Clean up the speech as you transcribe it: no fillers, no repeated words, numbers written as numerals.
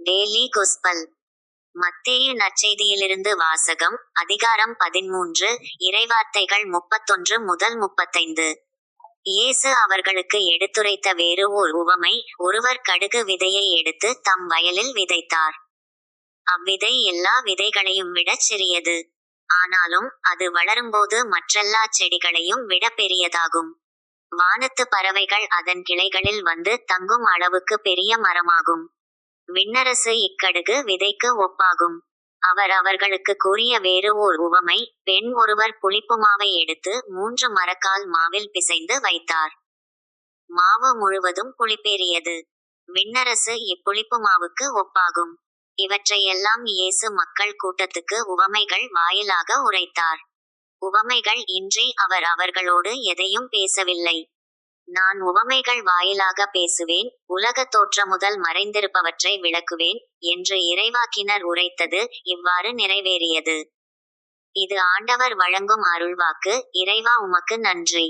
Daily gospel. மத்தேயு நற்செய்தியிலிருந்து வாசகம். அதிகாரம் 13. இறைவார்த்தைகள் 31 முதல் 35. இயேசு அவர்களுக்கு எடுத்துரைத்த வேறு ஓர் உவமை. ஒருவர் கடுகு விதையை எடுத்து தம் வயலில் விதைத்தார். அவ்விதை எல்லா விதைகளையும் விடச் சிறியது. ஆனாலும் அது வளரும்போது மற்றெல்லாச் செடிகளையும் விட பெரியதாகும். வானத்து பறவைகள் அதன் கிளைகளில் வந்து தங்கும் அளவுக்கு பெரிய மரமாகும். விண்ணரசு இக்கடுகு விதைக்கு ஒப்பாகும். அவர் அவர்களுக்கு கூறிய வேறு ஓர் உவமை. பெண் ஒருவர் புளிப்பு மாவை எடுத்து 3 மரக்கால் மாவில் பிசைந்து வைத்தார். மாவு முழுவதும் புளிப்பேறியது. விண்ணரசு இப்புளிப்பு மாவுக்கு ஒப்பாகும். இவற்றையெல்லாம் இயேசு மக்கள் கூட்டத்துக்கு உவமைகள் வாயிலாக உரைத்தார். உவமைகள் இன்றி அவர் அவர்களோடு எதையும் பேசவில்லை. நான் உவமைகள் வாயிலாக பேசுவேன், உலக தோற்றமுதல் மறைந்திருப்பவற்றை விளக்குவேன் என்று இறைவாக்கினர் உரைத்தது இவ்வாறு நிறைவேறியது. இது ஆண்டவர் வழங்கும் அருள்வாக்கு. இறைவா உமக்கு நன்றி.